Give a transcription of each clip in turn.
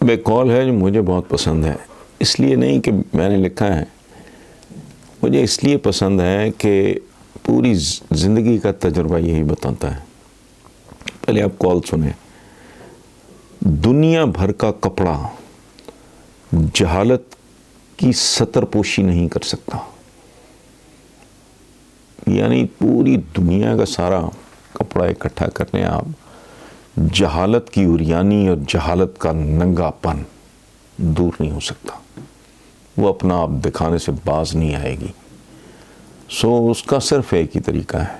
بے کال ہے جو مجھے بہت پسند ہے، اس لیے نہیں کہ میں نے لکھا ہے، مجھے اس لیے پسند ہے کہ پوری زندگی کا تجربہ یہی بتاتا ہے۔ پہلے آپ کال سنیں۔ دنیا بھر کا کپڑا جہالت کی ستر پوشی نہیں کر سکتا، یعنی پوری دنیا کا سارا کپڑا اکٹھا کرنے آپ، جہالت کی عریانی اور جہالت کا ننگا پن دور نہیں ہو سکتا، وہ اپنا آپ دکھانے سے باز نہیں آئے گی۔ اس کا صرف ایک ہی طریقہ ہے،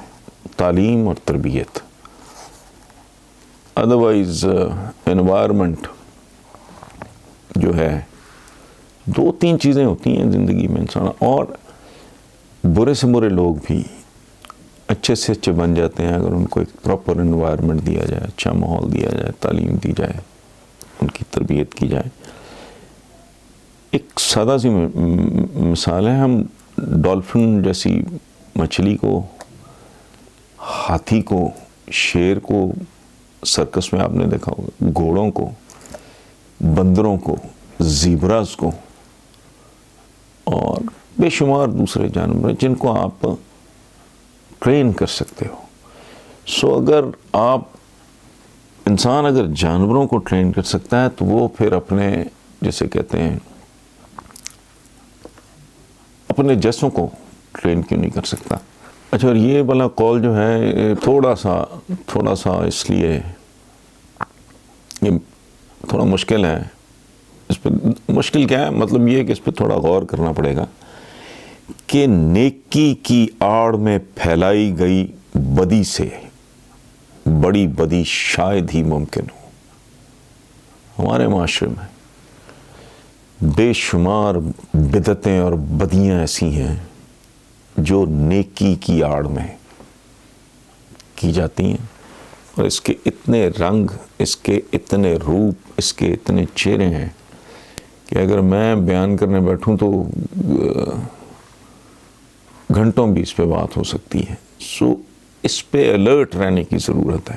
تعلیم اور تربیت۔ ادروائز انوائرمنٹ جو ہے، دو تین چیزیں ہوتی ہیں زندگی میں انسان، اور برے سے برے لوگ بھی اچھے سے اچھے بن جاتے ہیں اگر ان کو ایک پراپر انوائرمنٹ دیا جائے، اچھا ماحول دیا جائے، تعلیم دی جائے، ان کی تربیت کی جائے۔ ایک سادہ سی مثال ہے، ہم ڈولفن جیسی مچھلی کو، ہاتھی کو، شیر کو سرکس میں آپ نے دیکھا ہوگا، گھوڑوں کو، بندروں کو، زیبراز کو، اور بے شمار دوسرے جانور جن کو آپ ٹرین کر سکتے ہو۔ اگر آپ انسان اگر جانوروں کو ٹرین کر سکتا ہے تو وہ پھر اپنے، جیسے کہتے ہیں، اپنے جیسوں کو ٹرین کیوں نہیں کر سکتا؟ اچھا، اور یہ والا کال جو ہے تھوڑا سا اس لیے یہ تھوڑا مشکل ہے، اس پہ مشکل کیا ہے، مطلب یہ کہ اس پہ تھوڑا غور کرنا پڑے گا کہ نیکی کی آڑ میں پھیلائی گئی بدی سے بڑی بدی شاید ہی ممکن ہو۔ ہمارے معاشرے میں بے شمار بدعتیں اور بدیاں ایسی ہیں جو نیکی کی آڑ میں کی جاتی ہیں، اور اس کے اتنے رنگ، اس کے اتنے روپ، اس کے اتنے چہرے ہیں کہ اگر میں بیان کرنے بیٹھوں تو گھنٹوں بھی اس پہ بات ہو سکتی ہے۔ اس پہ الرٹ رہنے کی ضرورت ہے۔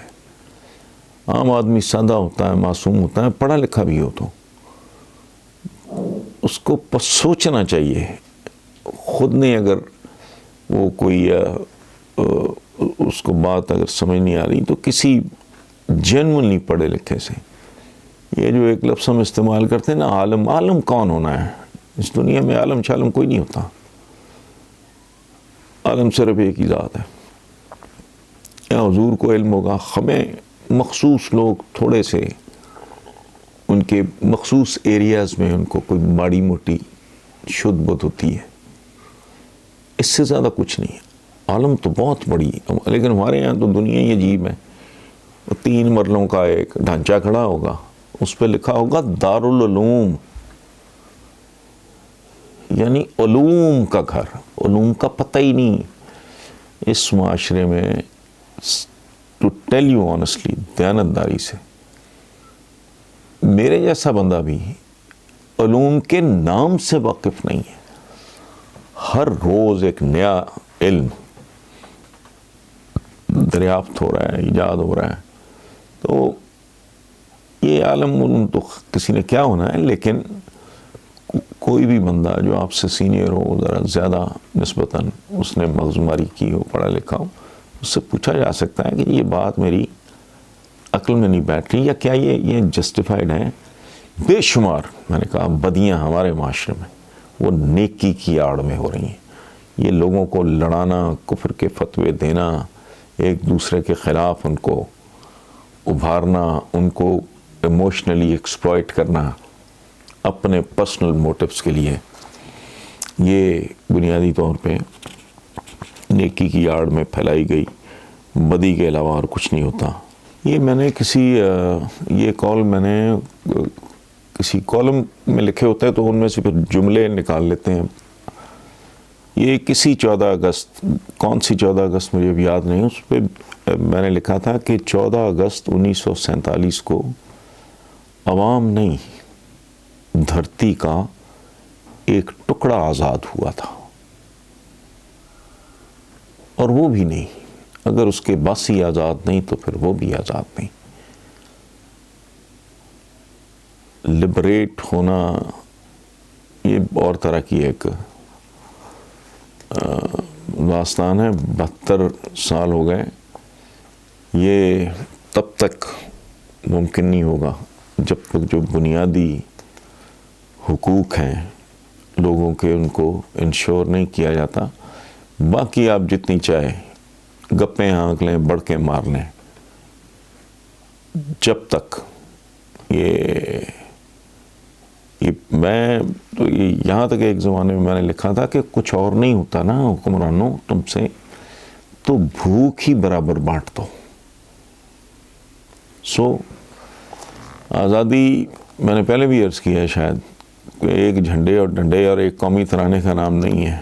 عام آدمی سادہ ہوتا ہے، معصوم ہوتا ہے، پڑھا لکھا بھی ہو تو اس کو سوچنا چاہیے خود نہیں، اگر وہ کوئی اس کو بات اگر سمجھ نہیں آ رہی تو کسی جینوئنلی پڑھے لکھے سے۔ یہ جو ایک لفظ ہم استعمال کرتے ہیں نا، عالم کون ہونا ہے؟ اس دنیا میں عالم شالم کوئی نہیں ہوتا، عالم صرف ایک ہی ذات ہے۔ یا حضور کو علم ہوگا، ہمیں مخصوص لوگ تھوڑے سے ان کے مخصوص ایریاز میں ان کو کوئی ماڑی موٹی شدھ بت ہوتی ہے، اس سے زیادہ کچھ نہیں ہے۔ عالم تو بہت بڑی ہے، لیکن ہمارے یہاں تو دنیا ہی عجیب ہے۔ 3 مرلوں کا ایک ڈھانچہ کھڑا ہوگا، اس پہ لکھا ہوگا دارالعلوم، یعنی علوم کا گھر۔ علوم کا پتہ ہی نہیں اس معاشرے میں، ٹو ٹیل یو آنیسٹلی، دیانتداری سے میرے جیسا بندہ بھی علوم کے نام سے واقف نہیں ہے۔ ہر روز ایک نیا علم دریافت ہو رہا ہے، ایجاد ہو رہا ہے، تو یہ عالم علم تو کسی نے کیا ہونا ہے، لیکن کوئی بھی بندہ جو آپ سے سینئر ہو، ذرا زیادہ نسبتاً اس نے مغزماری کی ہو، پڑھا لکھا ہو، اس سے پوچھا جا سکتا ہے کہ یہ بات میری عقل میں نہیں بیٹھ رہی، یا کیا یہ جسٹیفائڈ ہے؟ بے شمار میں نے کہا بدیاں ہمارے معاشرے میں وہ نیکی کی آڑ میں ہو رہی ہیں۔ یہ لوگوں کو لڑانا، کفر کے فتوے دینا، ایک دوسرے کے خلاف ان کو ابھارنا، ان کو ایموشنلی ایکسپلائٹ کرنا اپنے پرسنل موٹیوز کے لیے، یہ بنیادی طور پہ نیکی کی آڑ میں پھیلائی گئی بدی کے علاوہ اور کچھ نہیں ہوتا۔ یہ میں نے یہ کال میں نے کسی کالم میں لکھے ہوتے ہیں تو ان میں سے پھر جملے نکال لیتے ہیں۔ یہ کسی 14 اگست، کون سی 14 اگست مجھے بھی یاد نہیں، اس پہ میں نے لکھا تھا کہ 14 اگست 1947 کو عوام نہیں، دھرتی کا ایک ٹکڑا آزاد ہوا تھا، اور وہ بھی نہیں، اگر اس کے بس ہی آزاد نہیں تو پھر وہ بھی آزاد نہیں۔ لبریٹ ہونا یہ اور طرح کی ایک داستان ہے. 72 سال ہو گئے. یہ تب تک ممکن نہیں ہوگا جب تک جو بنیادی حقوق ہیں لوگوں کے ان کو انشور نہیں کیا جاتا. باقی آپ جتنی چاہے گپیں ہانک لیں, بڑھ کے مار لیں, جب تک میں تو یہاں تک ایک زمانے میں نے لکھا تھا کہ کچھ اور نہیں ہوتا نا حکمرانوں تم سے, تو بھوک ہی برابر بانٹ دو. آزادی میں نے پہلے بھی عرض کیا ہے شاید, ایک جھنڈے اور ڈنڈے اور ایک قومی ترانے کا نام نہیں ہے.